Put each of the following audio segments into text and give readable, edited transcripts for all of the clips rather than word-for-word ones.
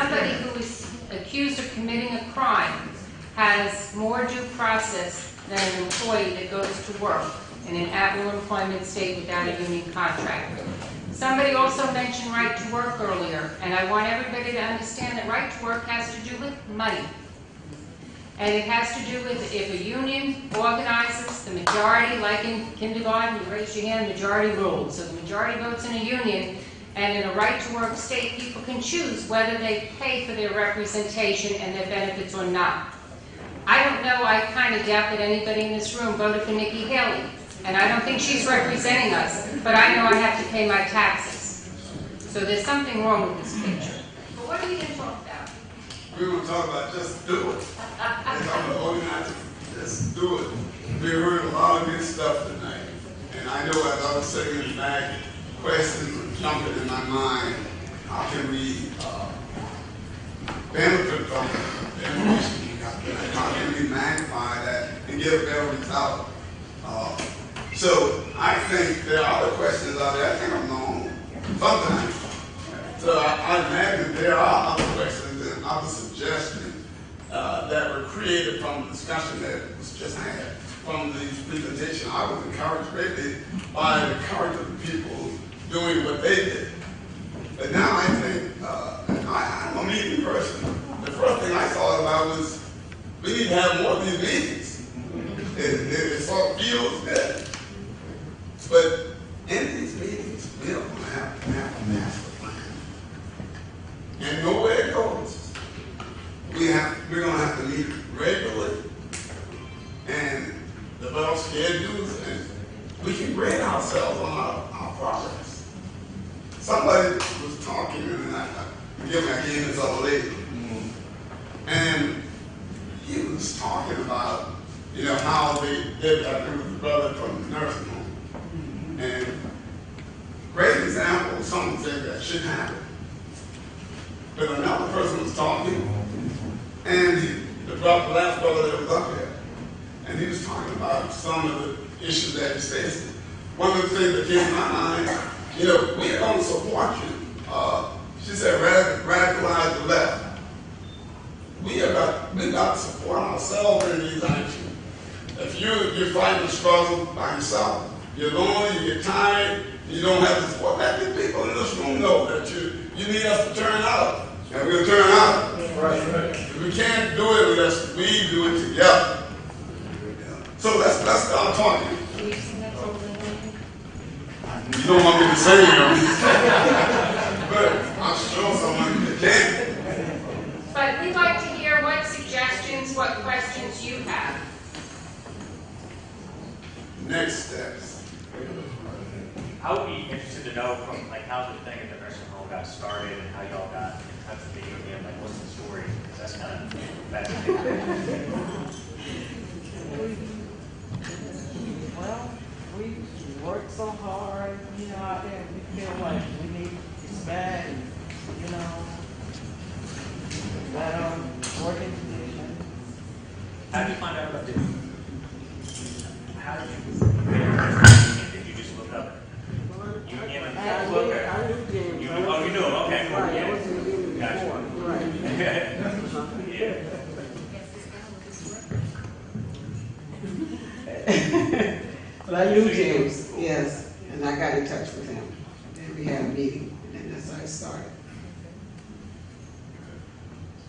somebody who is accused of committing a crime has more due process than an employee that goes to work in an at-will employment state without a union contract. Somebody also mentioned right to work earlier, and I want everybody to understand that right to work has to do with money. And it has to do with if a union organizes, the majority, like in kindergarten, you raise your hand, majority rules. So the majority votes in a union, and in a right-to-work state, people can choose whether they pay for their representation and their benefits or not. I don't know, I kind of doubt that anybody in this room voted for Nikki Haley, and I don't think she's representing us, but I know I have to pay my taxes. So there's something wrong with this picture. But what are we going to talk about? We're going to talk about just do it. It's on the organizer, just do it. We heard a lot of good stuff tonight, and I know as I was sitting back, questions were jumping in my mind. How can we benefit from the information we got tonight? How can we magnify that and get a better result? So I think there are other questions out there. I think I'm wrong sometimes. So I imagine there are other questions and other suggestions that were created from the discussion that was just had from these presentations. I was encouraged greatly by the courage of the people doing what they did. But now I think, I'm a meeting person. The first thing I thought about was we need to have more of these meetings. It sort of feels good. But in these meetings, we don't have to have a master plan. And know where it goes. We're going to have to meet regularly and develop schedules, and we can grade ourselves on our progress. Somebody was talking, and I gave this other lady, and he was talking about, how they did that with the brother from the nursing home. And great example of something that should happen. But another person was talking, and the last brother that was up here, and he was talking about some of the issues that he's facing. One of the things that came to my mind, we're going to support you. She said, radicalize the left. We got to support ourselves in these actions. If you're fighting a struggle by yourself, you're lonely, you get tired, you don't have the support. Let the people in this room know that you need us to turn out. And we'll turn out. Right. We can't do it unless we do it together. So let's start talking. You don't want me to say it, but I'm sure someone can. But we'd like to hear what suggestions, what questions you have. Next steps. I would be interested to know from how the thing at the nursing home got started and how y'all got in touch with the union. What's the story? Because that's kind of fascinating. Well, we work so hard, out there. We feel like we need respect, better working conditions. How did you find out about this? How did you? Did you just look up? You knew him? Oh, you knew him. Okay, cool. Right, Yeah. I was in the union Gotcha. before. Right. Yeah. But I knew James, yes, and I got in touch with him, and we had a meeting, and that's how it started.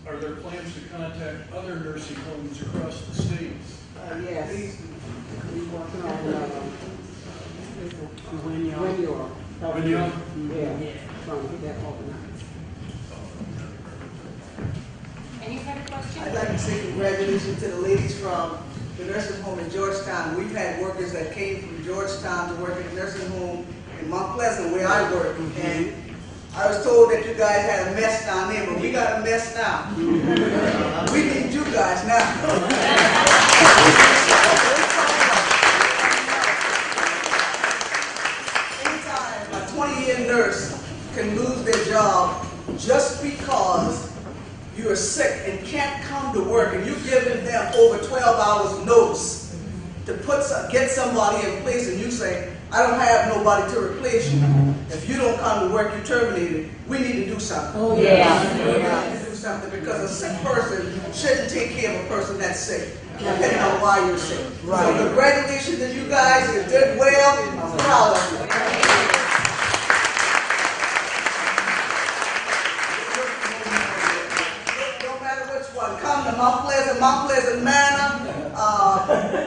Are there plans to contact other nursing homes across the state? Yes, we working on when you're yeah, trying to get that organized. And you had a question? I'd like to say congratulations to the ladies from the nursing home in Georgetown. We've had workers that came from Georgetown to work at the nursing home in Mount Pleasant, where I work. And I was told that you guys had a mess down there, but we got a mess now. We need you guys now. Anytime a 20-year nurse can lose their job just because you are sick and can't come to work, and you've given them over 12 hours notice to get somebody in place, and you say, I don't have nobody to replace you. If you don't come to work, you're terminated. We need to do something. Oh, yeah. something, because a sick person shouldn't take care of a person that's sick, depending on why you're sick. So congratulations to you guys, you did well, I'm proud of you. Come to Mount Pleasant Manor,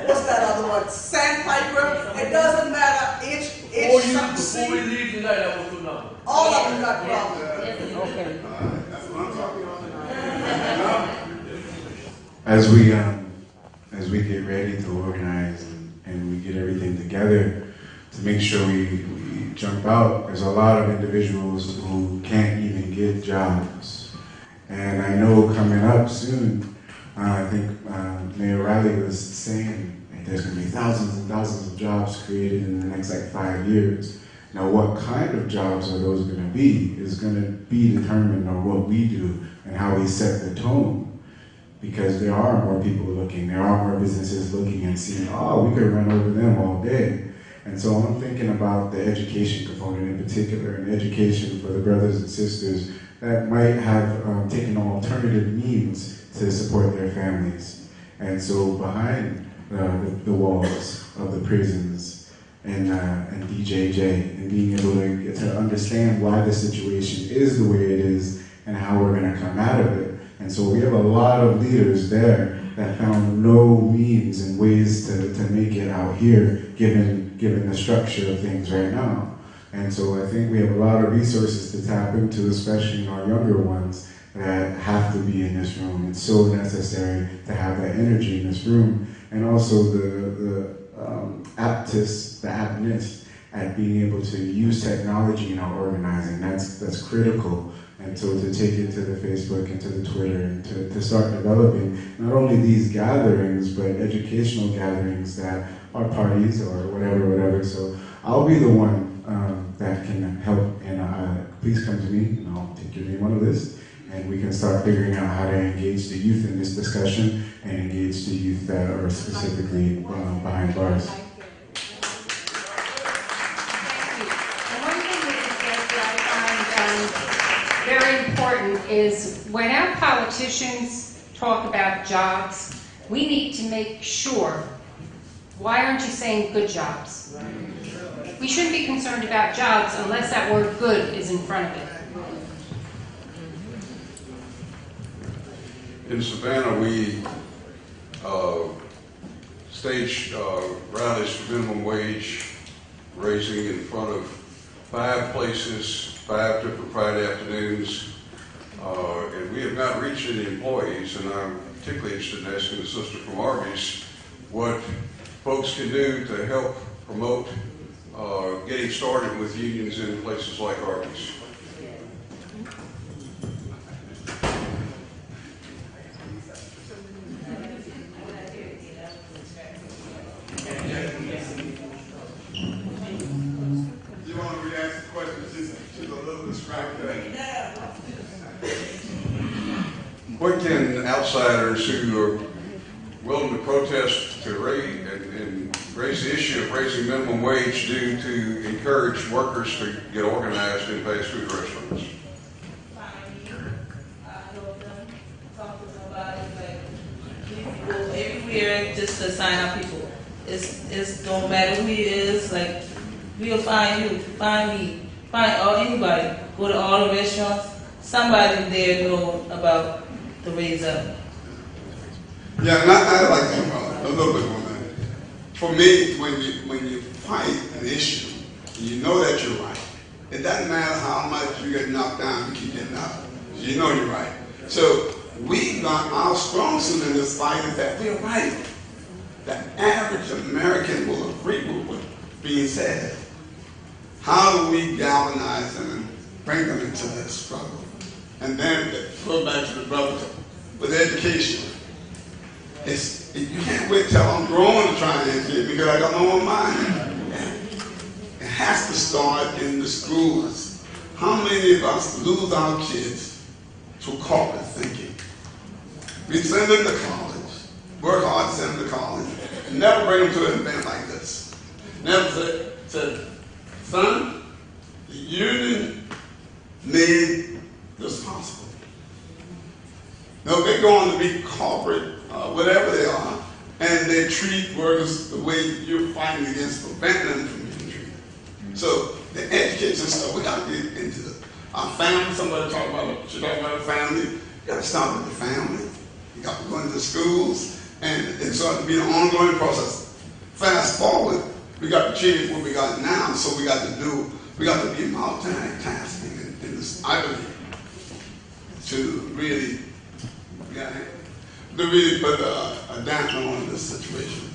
what's that other one? Sandpiper. It doesn't matter. Before we leave tonight, I will put number. All of them got problems. Okay. That's what I'm talking about. As we get ready to organize and we get everything together to make sure we jump out, there's a lot of individuals who can't even get jobs. And I know coming up soon, I think Mayor Riley was saying that there's going to be thousands and thousands of jobs created in the next 5 years. Now, what kind of jobs are those going to be is going to be determined on what we do and how we set the tone. Because there are more people looking, there are more businesses looking and seeing, oh, we could run over them all day. And so I'm thinking about the education component in particular, and education for the brothers and sisters that might have taken alternative means to support their families. And so behind the walls of the prisons and DJJ, and being able to understand why the situation is the way it is and how we're going to come out of it. And so we have a lot of leaders there that found no means and ways to make it out here, given the structure of things right now. And so I think we have a lot of resources to tap into, especially in our younger ones that have to be in this room. It's so necessary to have that energy in this room, and also the aptness at being able to use technology in our organizing. That's critical. And so to take it to the Facebook and to the Twitter and to start developing not only these gatherings, but educational gatherings that are parties or whatever. So I'll be the one that can help, and please come to me and I'll take your name on the list, and we can start figuring out how to engage the youth in this discussion and engage the youth that are specifically behind bars. Thank you. And one thing that I find very important is when our politicians talk about jobs, we need to make sure, why aren't you saying good jobs? We shouldn't be concerned about jobs unless that word good is in front of it. In Savannah, we staged rallies for minimum wage raising in front of 5 places, 5 different Friday afternoons, and we have not reached any employees, and I'm particularly interested in asking the sister from Arby's what folks can do to help promote getting started with unions in places like Arby's. You want to re-ask the question? She's a little distracted. What can outsiders who are willing to protest to raise the issue of raising minimum wage do to encourage workers to get organized in fast food restaurants? Talk to somebody, like, go everywhere just to sign up people. It's don't matter who he is, like, we'll find you, find me, find anybody. Go to all the restaurants, somebody there know about the raise up. Yeah, and I'd like to a little bit more than that. For me, when you fight an issue, and you know that you're right, it doesn't matter how much you get knocked down, you keep getting up. You know you're right. So we got our strong suit in this fight is that we're right. The average American will agree with what's being said. How do we galvanize them and bring them into this struggle? And then go back to the brother with education. You can't wait till I'm grown to try to educate me because I got no more mind. It has to start in the schools. How many of us lose our kids to corporate thinking? We send them to college, work hard to send them to college, and never bring them to an event like this. Never said, son, the union made this possible. No, they're going to be corporate, whatever they are, and they treat workers the way you're fighting against preventing them from being treated. So the education stuff, we got to get into our family. Somebody talk about, should talk about a family. You got to start with the family. You got to go into the schools, and it's going to be an ongoing process. Fast forward, we got to change what we got now, so we got to be multitasking in this, I believe, to really put a damper on this situation.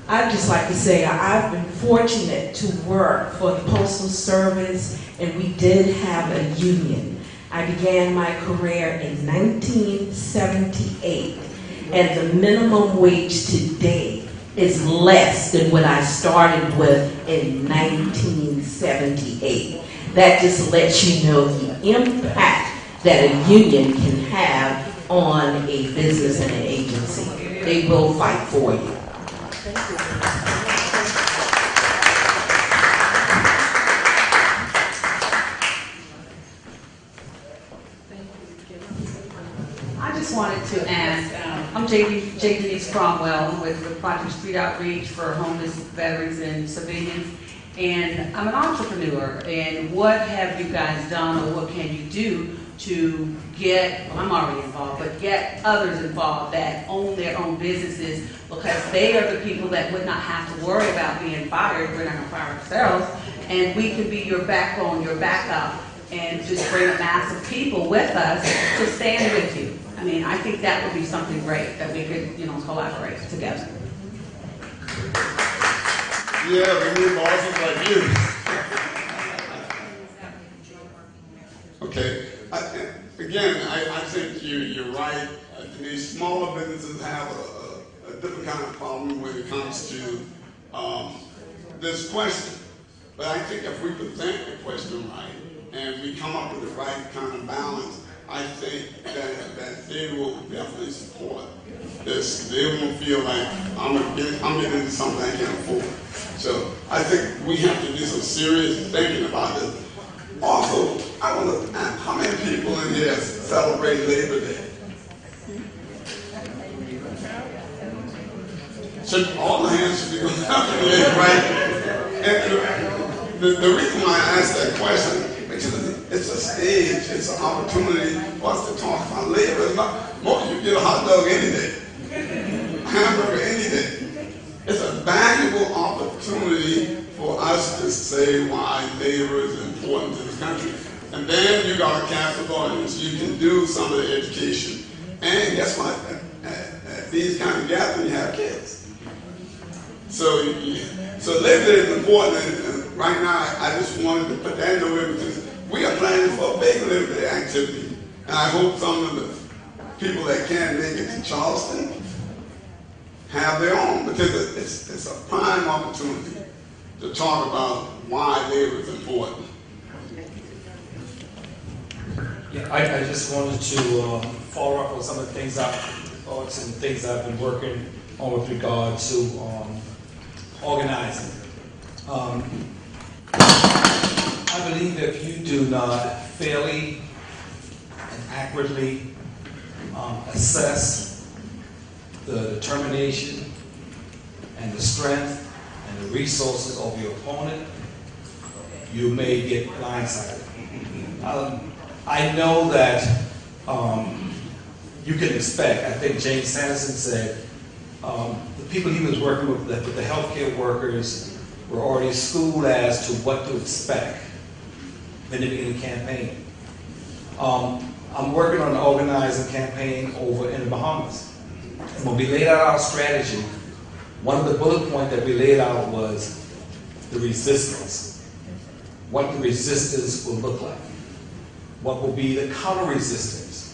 I'd just like to say I've been fortunate to work for the Postal Service, and we did have a union. I began my career in 1978, and the minimum wage today is less than what I started with in 1978. That just lets you know the impact that a union can have on a business and an agency. They will fight for you. I just wanted to ask, I'm J. Denise Cromwell. I'm with the Project Street Outreach for homeless veterans and civilians. And I'm an entrepreneur. And what have you guys done, or what can you do to get, well, I'm already involved, but get others involved that own their own businesses, because they are the people that would not have to worry about being fired. We're not going to fire ourselves. And we can be your backbone, your backup, and just bring a mass of people with us to stand with you. I mean, I think that would be something great that we could, collaborate together. Yeah, we need bosses like you. Okay. I think you're right. These smaller businesses have a different kind of problem when it comes to this question. But I think if we present the question right and we come up with the right kind of balance, I think that they will definitely support this. They won't feel like I'm getting into something I can't afford. So I think we have to do some serious thinking about this. Also, I want to ask, how many people in here celebrate Labor Day? All the hands should be going up, right? And the reason why I asked that question, because it's a stage, it's an opportunity for us to talk about labor. It's not, you get a hot dog any day, a hamburger any day. It's a valuable opportunity for us to say why labor is important to this country. And then you got a captive audience. You can do some of the education. And guess what? At these kind of gatherings, you have kids. So Labor Day is important. And right now, I just wanted to put that in the way, because we are planning for a big Labor Day activity. And I hope some of the people that can't make it to Charleston have their own, because it's a prime opportunity to talk about why labor is important. Yeah, I just wanted to follow up on some of the things thoughts and things I've been working on with regard to organizing. I believe that if you do not fairly and accurately assess the determination and the strength and the resources of your opponent, you may get blindsided. I know that you can expect, I think James Sanderson said, the people he was working with the healthcare workers were already schooled as to what to expect in the beginning of the campaign. I'm working on an organizing campaign over in the Bahamas. And when we laid out our strategy, one of the bullet points that we laid out was the resistance. What the resistance will look like. What will be the counter-resistance?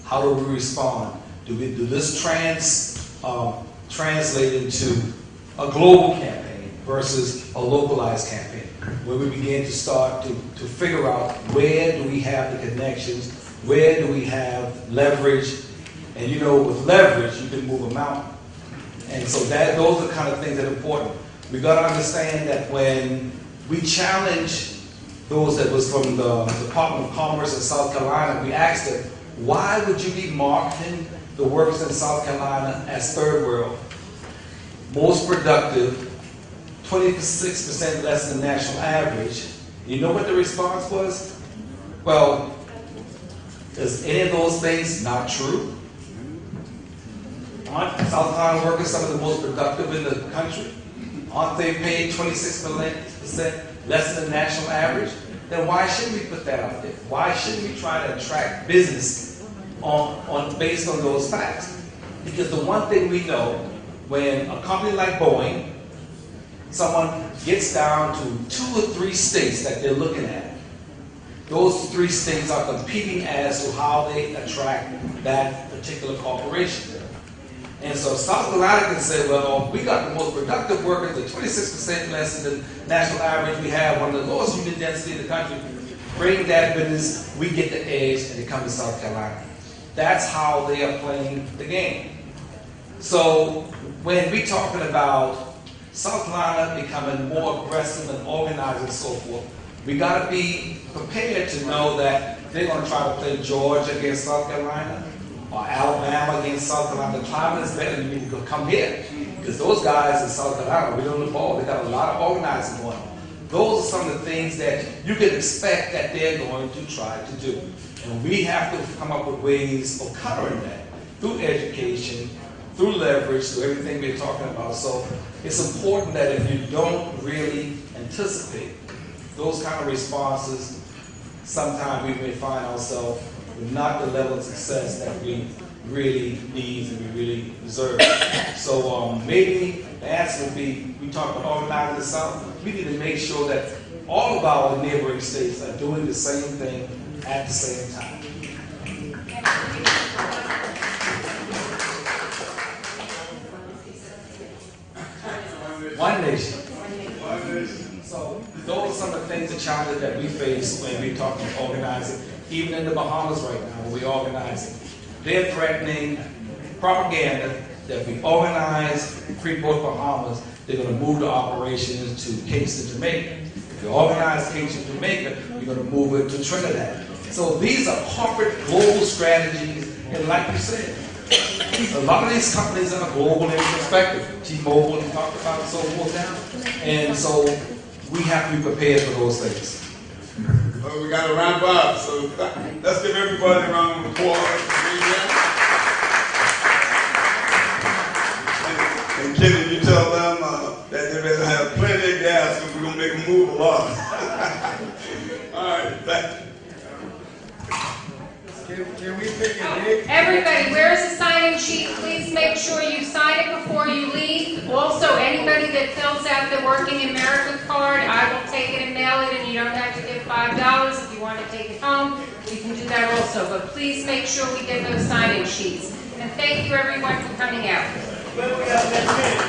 How do we respond? Do this translate into a global campaign versus a localized campaign, where we begin to start to figure out where do we have the connections, where do we have leverage, and with leverage you can move a mountain. And so those are the kind of things that are important. We got to understand that when we challenge those that was from the Department of Commerce in South Carolina, we asked them, why would you be marketing the workers in South Carolina as third world, most productive, 26% less than national average? You know what the response was? Well, is any of those things not true? Aren't South Carolina workers some of the most productive in the country? Aren't they paid 26% less than the national average? Then why shouldn't we put that out there? Why shouldn't we try to attract business based on those facts? Because the one thing we know, when a company like Boeing, someone gets down to 2 or 3 states that they're looking at, those 3 states are competing as to how they attract that particular corporation. And so South Carolina can say, well, we got the most productive workers, the 26% less than the national average. We have one of the lowest union density in the country. Bring that business, we get the edge, and they come to South Carolina. That's how they are playing the game. So when we're talking about South Carolina becoming more aggressive and organized and so forth, we got to be prepared to know that they're going to try to play Georgia against South Carolina, or Alabama against South Carolina. The climate is better, you need to come here. Because those guys in South Carolina, we don't the ball. They got a lot of organizing going on. Those are some of the things that you can expect that they're going to try to do. And we have to come up with ways of countering that through education, through leverage, through everything we're talking about. So it's important that if you don't really anticipate those kind of responses, sometimes we may find ourselves with not the level of success that we really need and we really deserve. So maybe the answer would be, we talk about organizing the South, we need to make sure that all of our neighboring states are doing the same thing at the same time. One nation. So those are some of the things, the challenges that we face when we're talking about organizing. Even in the Bahamas right now, when we're organizing, they're threatening propaganda that if we organize Freeport, Bahamas, they're going to move the operations to Kingston, Jamaica. If we organize Kingston, Jamaica, we're going to move it to Trinidad. So these are corporate global strategies, and like you said, a lot of these companies have a global perspective. T-Mobile, we talked about, and so forth now. And so we have to be prepared for those things. Well, we got to wrap up, so let's give everybody a round of applause. And Kenny, you tell them that they better have plenty of gas because we're going to make them move a lot. All right, thank you. Can we pick a date? Everybody, where's the sign-in sheet? Please make sure you sign it before you leave. Also, anybody that fills out the Working America card, I will take it and mail it, and you don't have to give $5. If you want to take it home, you can do that also. But please make sure we get those sign-in sheets. And thank you, everyone, for coming out. When we got next meeting?